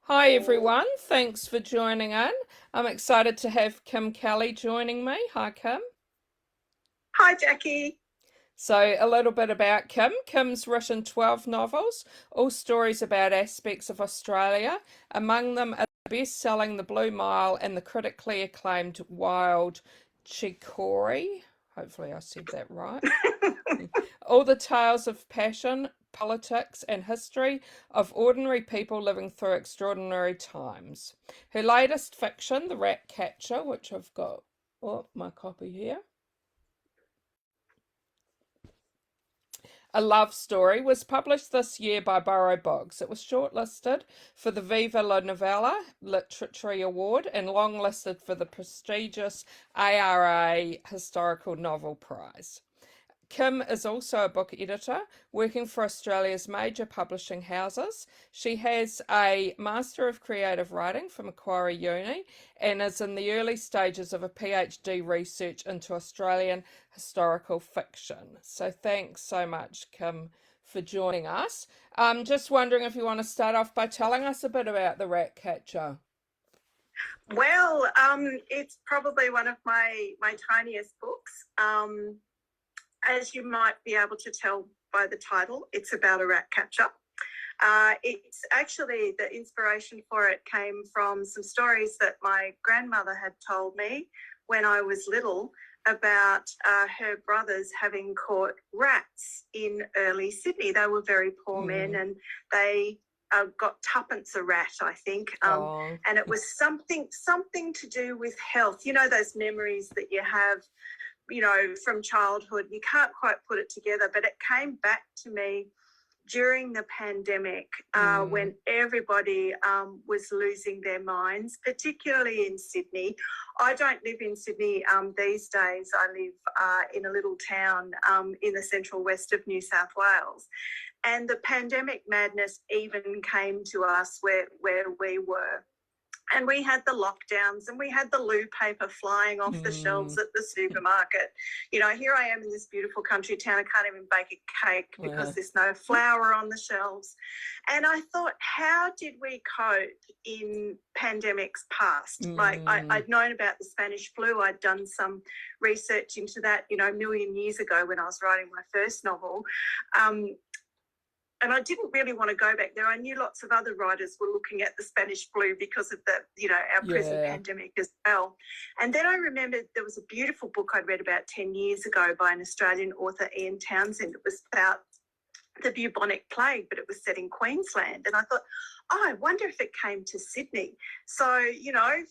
Hi everyone, thanks for joining in. I'm excited to have Kim Kelly joining me. Hi Kim. Hi, Jackie. So, a little bit about Kim. Kim's written 12 novels, all stories about aspects of Australia. Among them are the best-selling The Blue Mile and the critically acclaimed Wild Chicory. Hopefully I said that right. All the tales of passion, politics, and history of ordinary people living through extraordinary times. Her latest fiction, The Rat Catcher, which I've got, my copy here, a love story, was published this year by Burrow Books. It was shortlisted for the Viva la Novella Literature Award and longlisted for the prestigious ARA Historical Novel Prize. Kim is also a book editor working for Australia's major publishing houses. She has a Master of Creative Writing from Macquarie Uni and is in the early stages of a PhD research into Australian historical fiction. So thanks so much, Kim, for joining us. I'm just wondering if you want to start off by telling us a bit about the Rat Catcher. It's probably one of my tiniest books. As you might be able to tell by the title, it's about a rat catcher. It's actually, the inspiration for it came from some stories that my grandmother had told me when I was little about her brothers having caught rats in early Sydney. They were very poor men, and they got tuppence a rat, I think. Oh, And it was something to do with health. You know, those memories that you have, from childhood. You can't quite put it together, but it came back to me during the pandemic when everybody was losing their minds, particularly in Sydney. I don't live in Sydney these days. I live in a little town in the central west of New South Wales. And the pandemic madness even came to us where we were. And we had the lockdowns and we had the loo paper flying off the shelves at the supermarket. You know, here I am in this beautiful country town. I can't even bake a cake because there's no flour on the shelves. And I thought, how did we cope in pandemics past? Like, I'd known about the Spanish flu. I'd done some research into that, a million years ago when I was writing my first novel. And I didn't really want to go back there. I knew lots of other writers were looking at the Spanish flu because of our present pandemic as well. And then I remembered there was a beautiful book I'd read about 10 years ago by an Australian author, Ian Townsend. It was about the bubonic plague, but it was set in Queensland. And I thought, I wonder if it came to Sydney. So,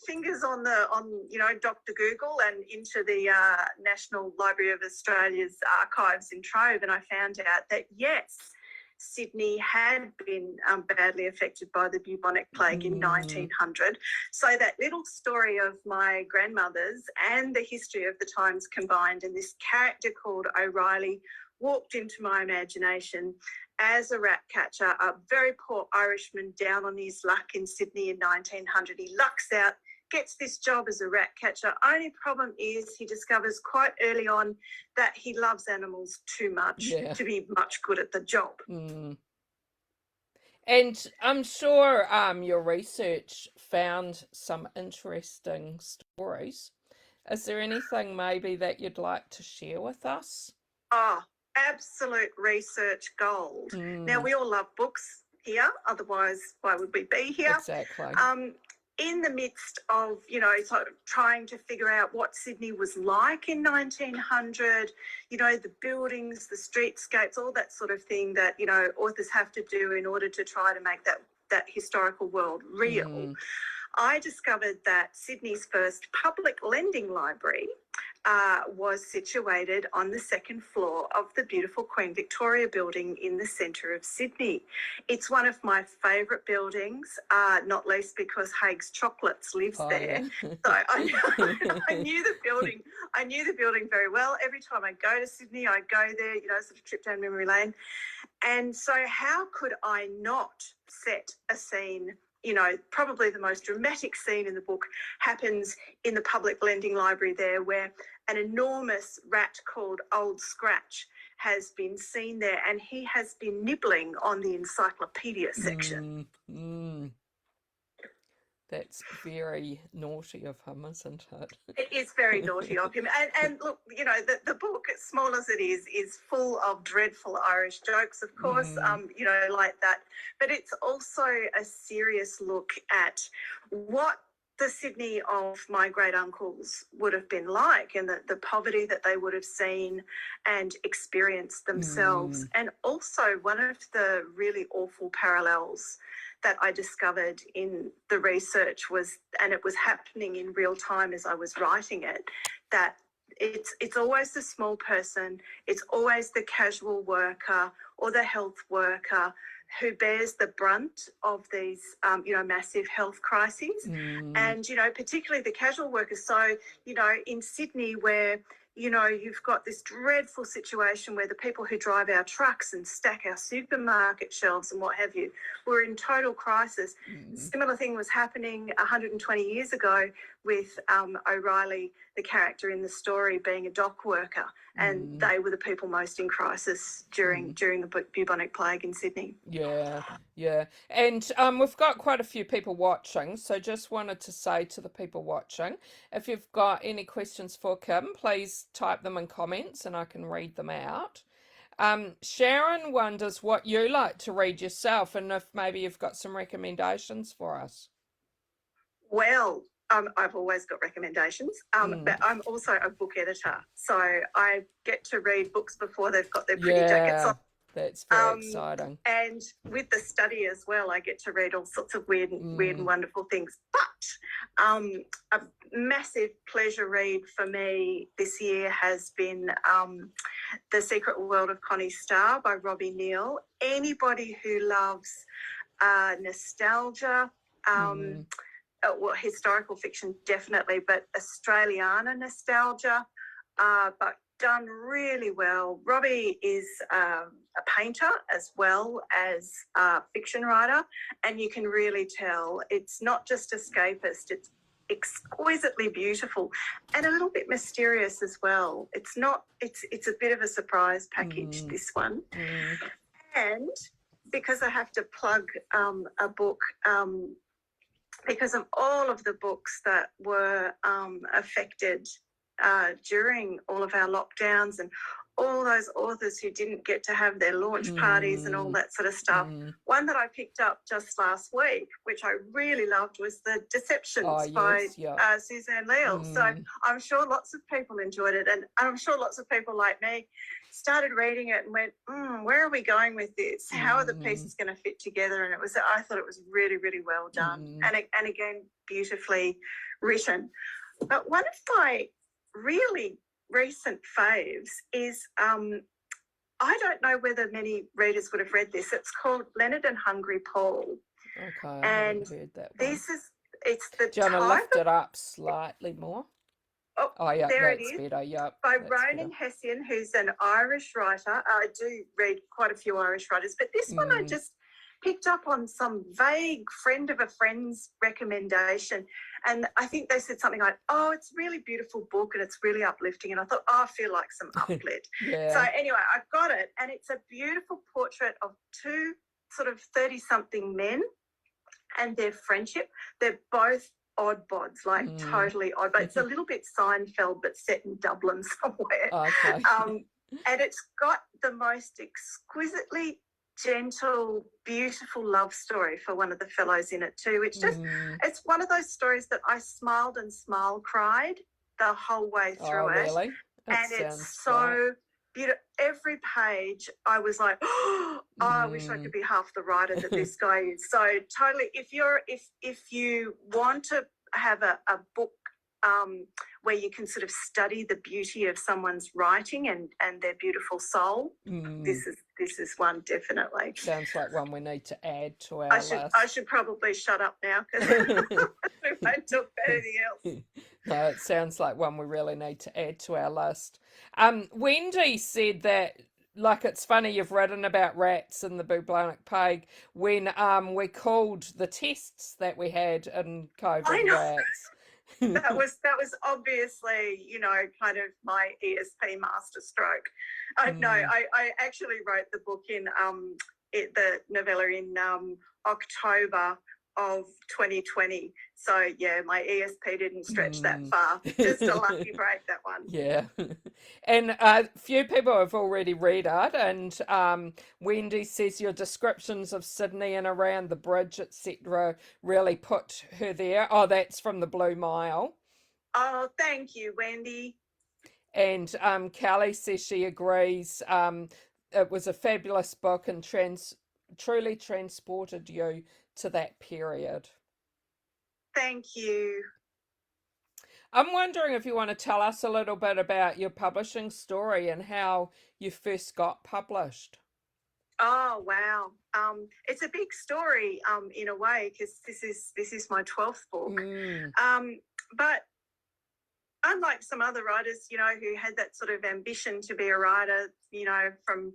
fingers on Dr. Google and into the National Library of Australia's archives in Trove. And I found out that, yes, Sydney had been badly affected by the bubonic plague in 1900. So that little story of my grandmother's and the history of the times combined, and this character called O'Reilly walked into my imagination as a rat catcher, a very poor Irishman down on his luck in Sydney in 1900. He lucks out, gets this job as a rat catcher. Only problem is he discovers quite early on that he loves animals too much to be much good at the job. And I'm sure your research found some interesting stories. Is there anything maybe that you'd like to share with us? Oh, absolute research gold. Now, we all love books here, otherwise why would we be here? Exactly. In the midst of, sort of trying to figure out what Sydney was like in 1900, the buildings, the streetscapes, all that sort of thing that, authors have to do in order to try to make that historical world real. I discovered that Sydney's first public lending library was situated on the second floor of the beautiful Queen Victoria building in the centre of Sydney. It's one of my favourite buildings, not least because Haig's Chocolates lives there. Yeah. So I knew the building. I knew the building very well. Every time I go to Sydney, I go there, sort of trip down memory lane. And so how could I not set a scene? Probably the most dramatic scene in the book happens in the public lending library there, where an enormous rat called Old Scratch has been seen there, and he has been nibbling on the encyclopedia section. That's very naughty of him, isn't it? It is very naughty of him. And look, the book, as small as it is full of dreadful Irish jokes, of course, like that. But it's also a serious look at what the Sydney of my great uncles would have been like, and the poverty that they would have seen and experienced themselves. And also one of the really awful parallels that I discovered in the research was, and it was happening in real time as I was writing it, that it's always the small person, it's always the casual worker or the health worker who bears the brunt of these, massive health crises. And, particularly the casual workers. So, in Sydney where, you've got this dreadful situation where the people who drive our trucks and stack our supermarket shelves and what have you were in total crisis. Similar thing was happening 120 years ago with O'Reilly, the character in the story, being a dock worker, and they were the people most in crisis during the bubonic plague in Sydney. Yeah. And we've got quite a few people watching, so just wanted to say to the people watching, if you've got any questions for Kim, please type them in comments and I can read them out. Sharon wonders what you like to read yourself and if maybe you've got some recommendations for us. Well, I've always got recommendations, but I'm also a book editor, so I get to read books before they've got their pretty jackets on. That's very exciting. And with the study as well, I get to read all sorts of weird and wonderful things. But a massive pleasure read for me this year has been The Secret World of Connie Starr by Robbie Neal. Anybody who loves nostalgia, historical fiction definitely, but Australiana nostalgia, but done really well. Robbie is a painter as well as a fiction writer, and you can really tell it's not just escapist, it's exquisitely beautiful and a little bit mysterious as well. It's a bit of a surprise package, this one. And because I have to plug a book, because of all of the books that were affected during all of our lockdowns and all those authors who didn't get to have their launch parties and all that sort of stuff. One that I picked up just last week, which I really loved, was The Deceptions by Suzanne Leal. So I'm sure lots of people enjoyed it, and I'm sure lots of people like me started reading it and went, where are we going with this? How are the pieces going to fit together? And I thought it was really, really well done, and again, beautifully written. But one of my really recent faves is I don't know whether many readers would have read this. It's called Leonard and Hungry Paul. Okay, I and haven't heard that one. It's the Do you want to lift it up slightly more? Oh, yeah, there it that's is. better. Yep, By Ronan Hessian, who's an Irish writer. I do read quite a few Irish writers, but this one I just picked up on some vague friend of a friend's recommendation. And I think they said something like, it's a really beautiful book and it's really uplifting. And I thought, I feel like some uplit. So anyway, I got it. And it's a beautiful portrait of two sort of 30-something men and their friendship. They're both odd bods, like totally odd. But it's a little bit Seinfeld, but set in Dublin somewhere. Okay. And it's got the most exquisitely gentle, beautiful love story for one of the fellows in it too, which just, it's one of those stories that I smiled and cried the whole way through it. Really? And it's so beautiful. Every page I was like, I wish I could be half the writer that this guy is. So totally, if you want to have a book where you can sort of study the beauty of someone's writing and their beautiful soul, this is one, definitely. Sounds like one we need to add to our list. I should probably shut up now because we won't talk about anything else. No, it sounds like one we really need to add to our list. Wendy said that, like, it's funny you've written about rats and the bubonic plague when we called the tests that we had in COVID rats. That was obviously, kind of my ESP masterstroke. I actually wrote the book the novella in October of 2020. So yeah, my ESP didn't stretch that far. Just a lucky break, that one. Yeah. And a few people have already read it, and Wendy says your descriptions of Sydney and around the bridge, etc., really put her there. Oh, that's from the Blue Mile. Oh, thank you, Wendy. And Kelly says she agrees. It was a fabulous book and truly transported you to that period. Thank you. I'm wondering if you want to tell us a little bit about your publishing story and how you first got published. Oh wow, it's a big story in a way, because this is my 12th book. But unlike some other writers, you know, who had that sort of ambition to be a writer, you know, from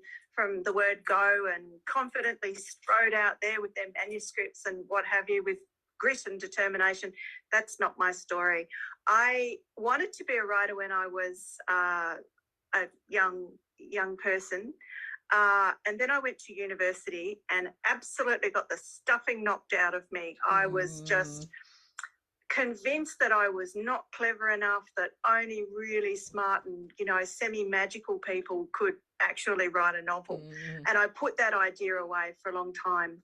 the word go, and confidently strode out there with their manuscripts and what have you, with grit and determination, that's not my story. I wanted to be a writer when I was a young person. And then I went to university and absolutely got the stuffing knocked out of me. I was just convinced that I was not clever enough, that only really smart and, you know, semi-magical people could actually write a novel. And I put that idea away for a long time,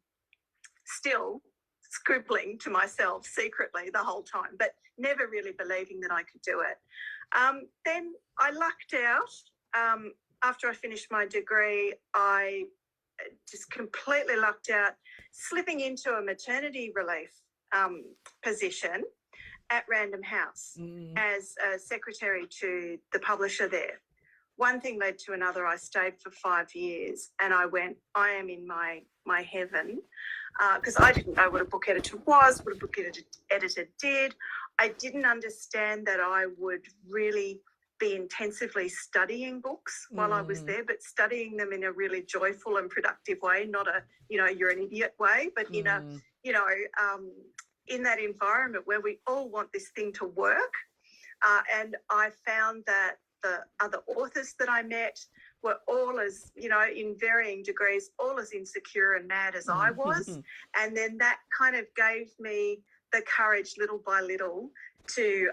still scribbling to myself secretly the whole time, but never really believing that I could do it. Then I lucked out. After I finished my degree, I just completely lucked out, slipping into a maternity relief position at Random House as a secretary to the publisher there. One thing led to another. I stayed for 5 years, and I went, I am in my heaven, because I didn't know what a book editor was, what a book editor did. I didn't understand that I would really be intensively studying books while I was there, but studying them in a really joyful and productive way, not a, you know, you're an idiot way, but in a, you know, in that environment where we all want this thing to work. And I found that the other authors that I met were all as, you know, in varying degrees, all as insecure and mad as I was. And then that kind of gave me the courage, little by little, to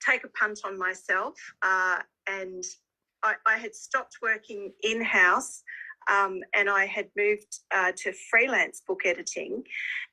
take a punt on myself. And I had stopped working in-house, and I had moved to freelance book editing,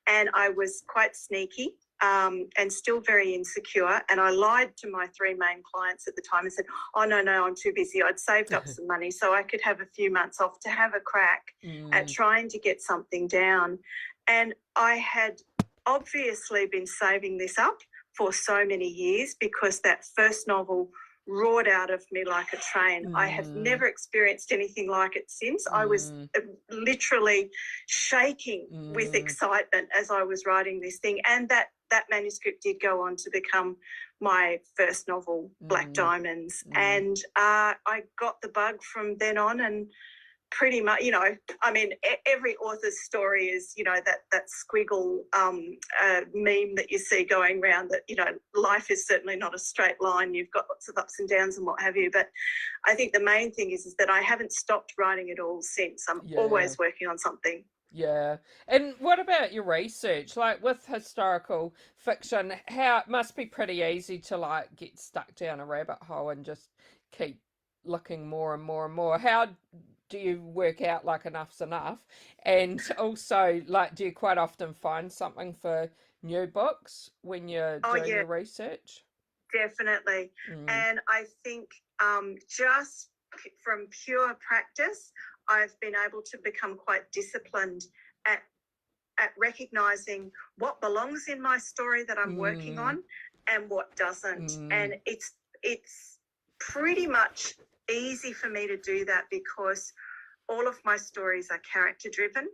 and I was quite sneaky and still very insecure. And I lied to my 3 main clients at the time and said, oh, no, I'm too busy. I'd saved up some money so I could have a few months off to have a crack at trying to get something down. And I had obviously been saving this up for so many years, because that first novel roared out of me like a train. I have never experienced anything like it since. I was literally shaking with excitement as I was writing this thing. And that manuscript did go on to become my first novel, Black Diamonds. And I got the bug from then on, and pretty much, you know, I mean, every author's story is, you know, that squiggle meme that you see going around, that, you know, life is certainly not a straight line. You've got lots of ups and downs and what have you. But I think the main thing is that I haven't stopped writing at all since. I'm always working on something. Yeah. And what about your research? Like with historical fiction, how it must be pretty easy to like get stuck down a rabbit hole and just keep looking more and more and more. How do you work out like enough's enough? And also, like, do you quite often find something for new books when you're doing your research? Definitely. And I think just from pure practice, I've been able to become quite disciplined at recognizing what belongs in my story that I'm working on and what doesn't. And it's pretty much easy for me to do that, because all of my stories are character driven.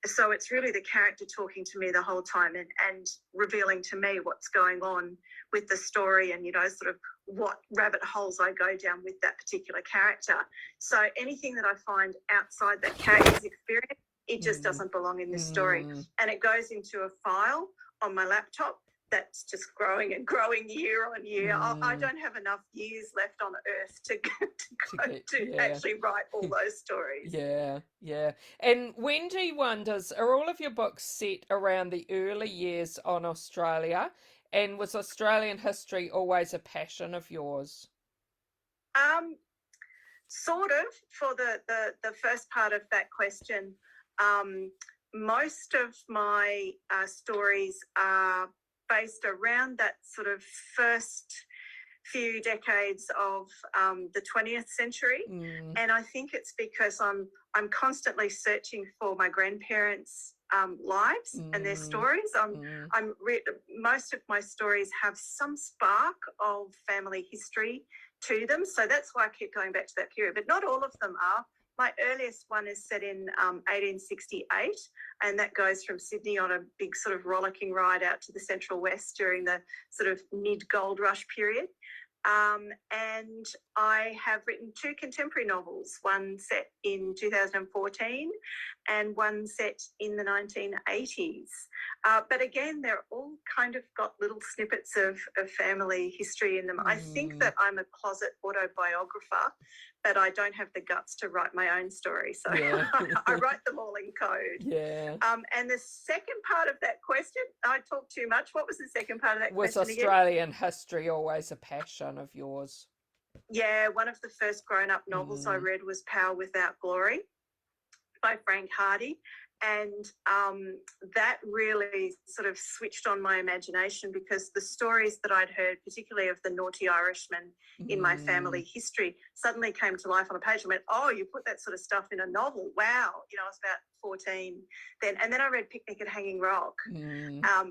So it's really the character talking to me the whole time and revealing to me what's going on with the story, and, you know, sort of what rabbit holes I go down with that particular character. So anything that I find outside that character's experience, it just doesn't belong in this story. And it goes into a file on my laptop that's just growing and growing year on year. I don't have enough years left on Earth to actually write all those stories. Yeah. And Wendy wonders, are all of your books set around the early years on Australia? And was Australian history always a passion of yours? Sort of, for the first part of that question. Most of my stories are based around that sort of first few decades of the 20th century. And I think it's because I'm constantly searching for my grandparents' lives and their stories. Most of my stories have some spark of family history to them, so that's why I keep going back to that period, but not all of them are. My earliest one is set in 1868, and that goes from Sydney on a big sort of rollicking ride out to the Central West during the sort of mid-gold rush period. And I have written 2 contemporary novels, one set in 2014 and one set in the 1980s. But again, they're all kind of got little snippets of family history in them. I think that I'm a closet autobiographer, but I don't have the guts to write my own story. So I write them all in code. Yeah. And the second part of that question, I talked too much. What was the second part of that question again? Was Australian history always a passion of yours? Yeah, one of the first grown-up novels I read was Power Without Glory by Frank Hardy. And that really sort of switched on my imagination, because the stories that I'd heard, particularly of the naughty Irishman in my family history, suddenly came to life on a page. I went, oh, you put that sort of stuff in a novel. Wow. I was about 14 then. And then I read Picnic at Hanging Rock,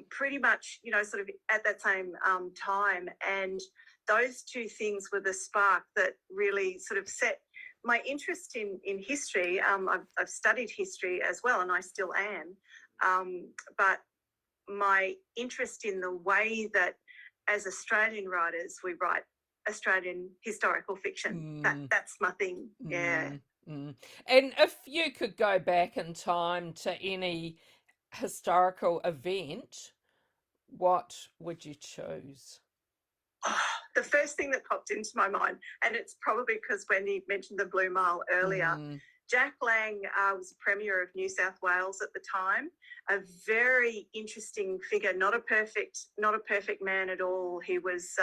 pretty much, sort of at that same time. And those 2 things were the spark that really sort of set my interest in history. I've studied history as well, and I still am. But my interest in the way that, as Australian writers, we write Australian historical fiction, that's my thing. Yeah. And if you could go back in time to any historical event, what would you choose? The first thing that popped into my mind, and it's probably because Wendy mentioned the Blue Mile earlier, Jack Lang was Premier of New South Wales at the time, a very interesting figure, not a perfect man at all. He was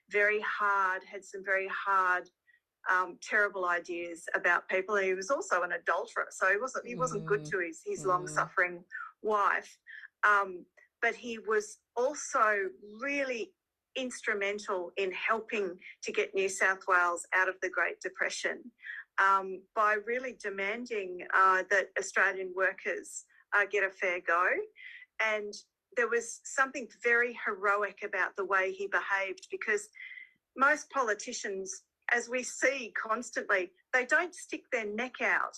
very hard, had some very hard, terrible ideas about people, and he was also an adulterer, so he wasn't good to his long-suffering wife. But he was also really instrumental in helping to get New South Wales out of the Great Depression, by really demanding that Australian workers get a fair go. And there was something very heroic about the way he behaved, because most politicians, as we see constantly, they don't stick their neck out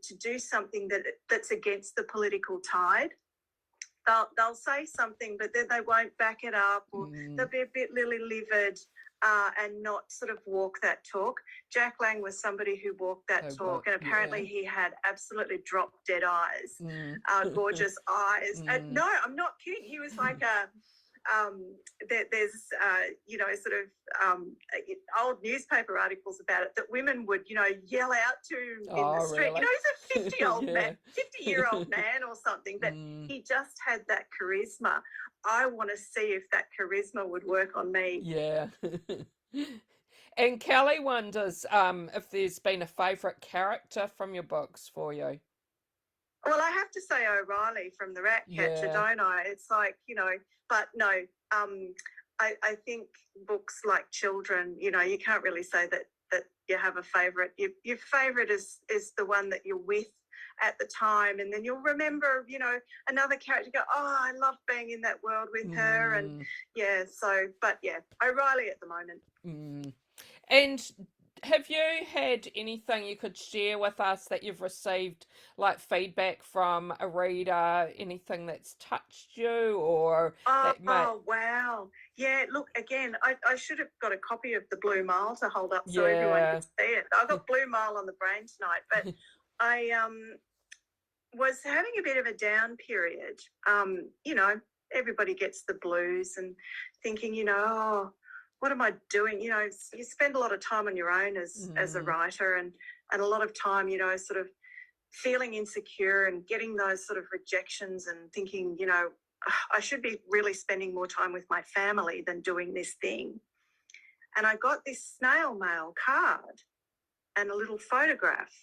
to do something that's against the political tide. They'll say something, but then they won't back it up, or they'll be a bit lily-livered and not sort of walk that talk. Jack Lang was somebody who walked that talk, and apparently he had absolutely drop-dead eyes, gorgeous eyes. And no, I'm not kidding. He was like there's sort of old newspaper articles about it, that women would yell out to in the street. Really? He's a 50-year-old man or something, but he just had that charisma. I want to see if that charisma would work on me. Yeah. And Kelly wonders if there's been a favourite character from your books for you. Well, I have to say O'Reilly from The Ratcatcher, don't I? It's like, but no, I think books like children, you can't really say that you have a favourite. Your favourite is the one that you're with at the time, and then you'll remember, another character, go, oh, I love being in that world with her. And O'Reilly at the moment. And have you had anything you could share with us that you've received, like feedback from a reader, anything that's touched you, or Oh, wow. Yeah, look, again, I should have got a copy of the Blue Mile to hold up so everyone could see it. I've got Blue Mile on the brain tonight, but I was having a bit of a down period, everybody gets the blues and thinking, oh, what am I doing? You spend a lot of time on your own as a writer, and a lot of time, sort of feeling insecure and getting those sort of rejections and thinking, I should be really spending more time with my family than doing this thing. And I got this snail mail card and a little photograph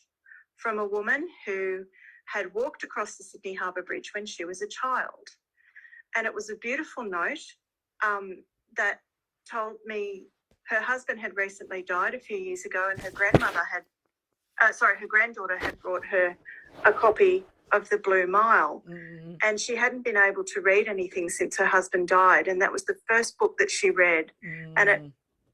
from a woman who had walked across the Sydney Harbour Bridge when she was a child. And it was a beautiful note that told me her husband had recently died a few years ago, and her granddaughter had brought her a copy of the Blue Mile. And she hadn't been able to read anything since her husband died. And that was the first book that she read. And it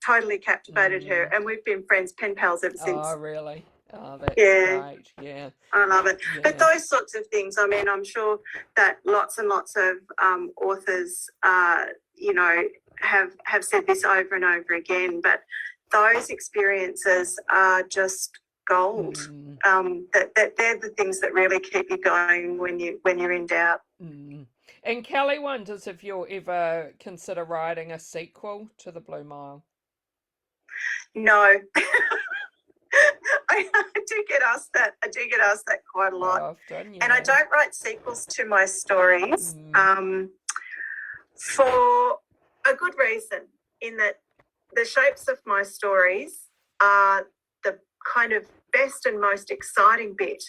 totally captivated her. And we've been friends, pen pals ever since. Oh, really? Oh, that's great. Yeah. I love it. Yeah. But those sorts of things, I mean, I'm sure that lots and lots of authors, have said this over and over again, but those experiences are just gold. That they're the things that really keep you going when you're in doubt. And Kelly wonders if you'll ever consider writing a sequel to The Blue Mile. No. I do get asked that. I do get asked that quite a lot. Often, yeah. And I don't write sequels to my stories for a good reason, in that the shapes of my stories are the kind of best and most exciting bit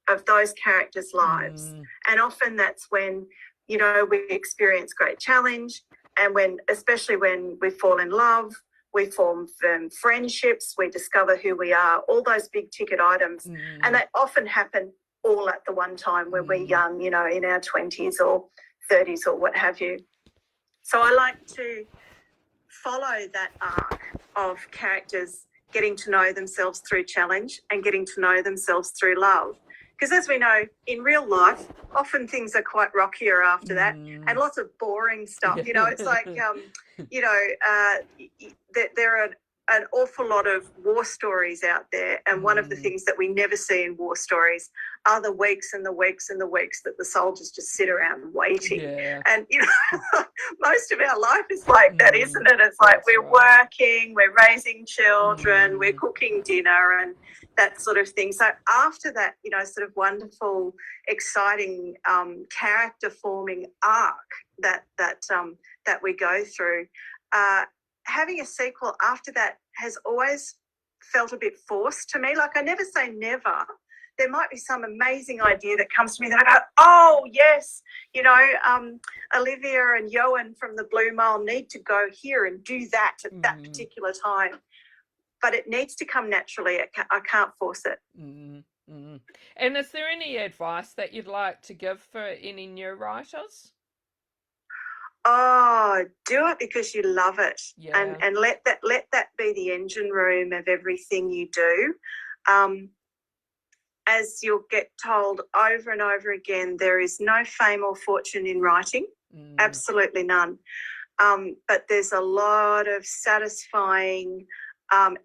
of those characters' lives. And often that's when, we experience great challenge, and especially when we fall in love, we form firm friendships, we discover who we are, all those big ticket items. And they often happen all at the one time when we're young, in our 20s or 30s or what have you. So I like to follow that arc of characters getting to know themselves through challenge and getting to know themselves through love. Because as we know, in real life, often things are quite rockier after that, and lots of boring stuff. It's like, there are an awful lot of war stories out there, and one of the things that we never see in war stories are the weeks and the weeks and the weeks that the soldiers just sit around waiting. And most of our life is like that, isn't it? It's like we're working, we're raising children, we're cooking dinner and that sort of thing. So after that, sort of wonderful, exciting character forming arc that we go through, having a sequel after that has always felt a bit forced to me. Like, I never say never. There might be some amazing idea that comes to me that I go, oh, yes, Olivia and Johan from the Blue Mile need to go here and do that at that particular time. But it needs to come naturally. I can't force it. And is there any advice that you'd like to give for any new writers? Oh, do it because you love it, and let that be the engine room of everything you do. As you'll get told over and over again, there is no fame or fortune in writing, absolutely none. But there's a lot of satisfying,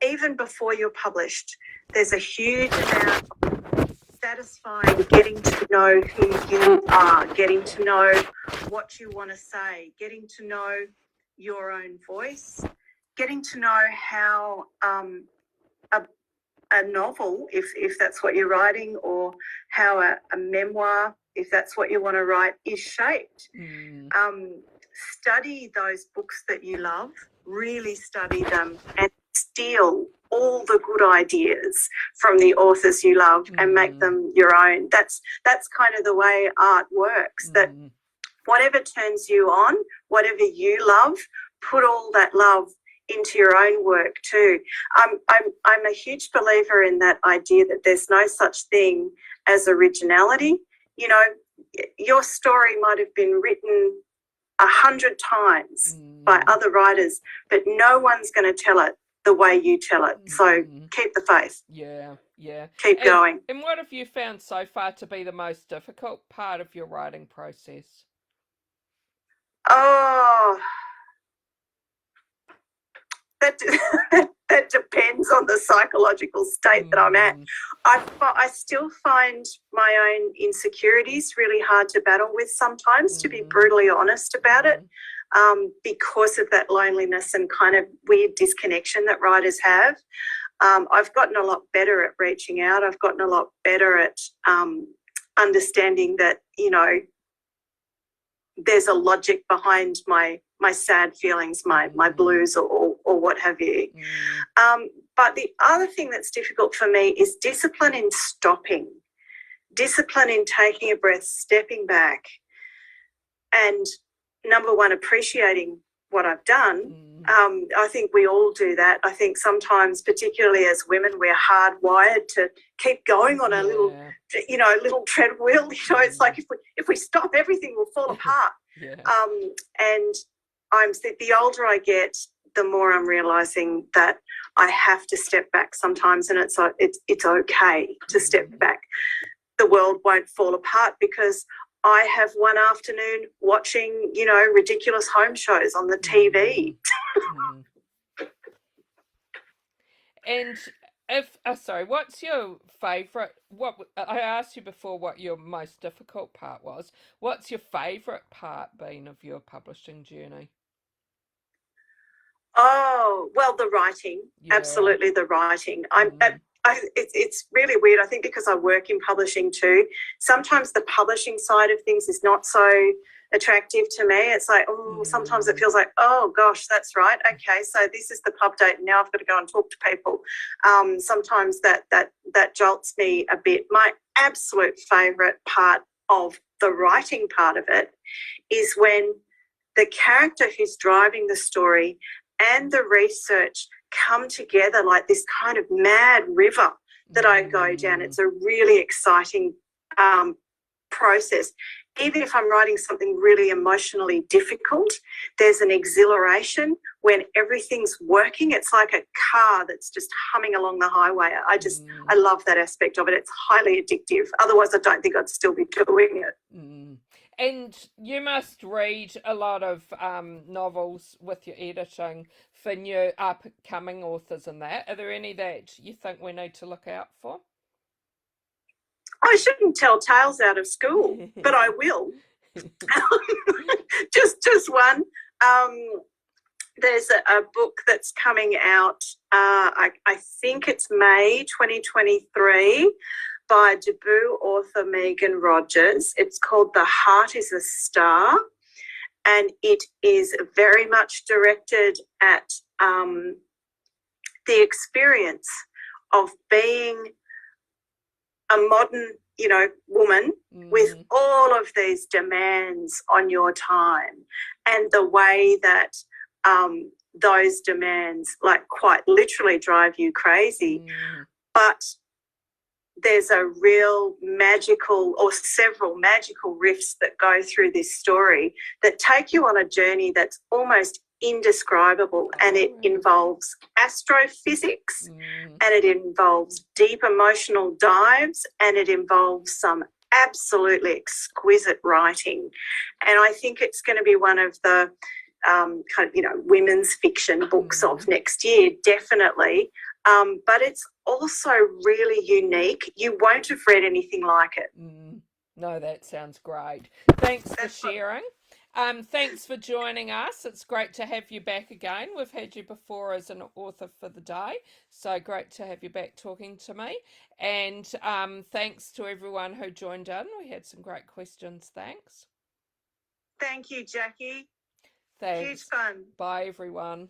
even before you're published, there's a huge amount of satisfying getting to know who you are, getting to know what you want to say, getting to know your own voice, getting to know how a novel, if that's what you're writing, or how a memoir, if that's what you want to write, is shaped. Study those books that you love, really study them, and steal all the good ideas from the authors you love and make them your own. That's kind of the way art works, that whatever turns you on, whatever you love, put all that love into your own work too. I'm a huge believer in that idea that there's no such thing as originality. Your story might have been written 100 times by other writers, but no one's going to tell it the way you tell it. So keep the faith. Keep going. And what have you found so far to be the most difficult part of your writing process? Oh, that depends depends on the psychological state that I'm at. I still find my own insecurities really hard to battle with sometimes, to be brutally honest about it, because of that loneliness and kind of weird disconnection that writers have. I've gotten a lot better at reaching out. I've gotten a lot better at understanding that, you know, there's a logic behind my sad feelings, my blues or what have you. But the other thing that's difficult for me is discipline in stopping, discipline in taking a breath, stepping back, and number one, appreciating what I've done. I think we all do that. I think sometimes, particularly as women, we're hardwired to keep going on a little, you know, little treadmill. You know, it's like if we stop, everything will fall apart. And the older I get, the more I'm realizing that I have to step back sometimes, and it's okay to step back. The world won't fall apart because I have one afternoon watching, you know, ridiculous home shows on the TV. And what's your favourite? I asked you before what your most difficult part was. What's your favourite part been of your publishing journey? Oh, well, the writing, absolutely the writing. It's really weird. I think because I work in publishing too, sometimes the publishing side of things is not so attractive to me. It's like, sometimes it feels like, oh gosh, that's right. Okay, so this is the pub date, and now I've got to go and talk to people. Sometimes that jolts me a bit. My absolute favourite part of the writing part of it is when the character who's driving the story and the research come together like this kind of mad river that I go down. It's a really exciting process. Even if I'm writing something really emotionally difficult, there's an exhilaration when everything's working. It's like a car that's just humming along the highway. I love that aspect of it. It's highly addictive. Otherwise, I don't think I'd still be doing it. And you must read a lot of novels with your editing for new upcoming authors and that. Are there any that you think we need to look out for? I shouldn't tell tales out of school, but I will. just one. There's a book that's coming out, I think it's May 2023, by debut author Megan Rogers. It's called The Heart is a Star, and it is very much directed at the experience of being a modern, you know, woman with all of these demands on your time, and the way that those demands, like, quite literally drive you crazy. But there's a real magical, or several magical riffs that go through this story that take you on a journey that's almost indescribable, and it involves astrophysics, and it involves deep emotional dives, and it involves some absolutely exquisite writing. And I think it's going to be one of the kind of, you know, women's fiction books of next year, definitely. But it's also really unique. You won't have read anything like it. No, that sounds great. Thanks for sharing. Thanks for joining us. It's great to have you back again. We've had you before as an author for the day, so great to have you back talking to me. And thanks to everyone who joined in. We had some great questions. Thanks. Thank you, Jackie. Thanks. Huge fun. Bye, everyone.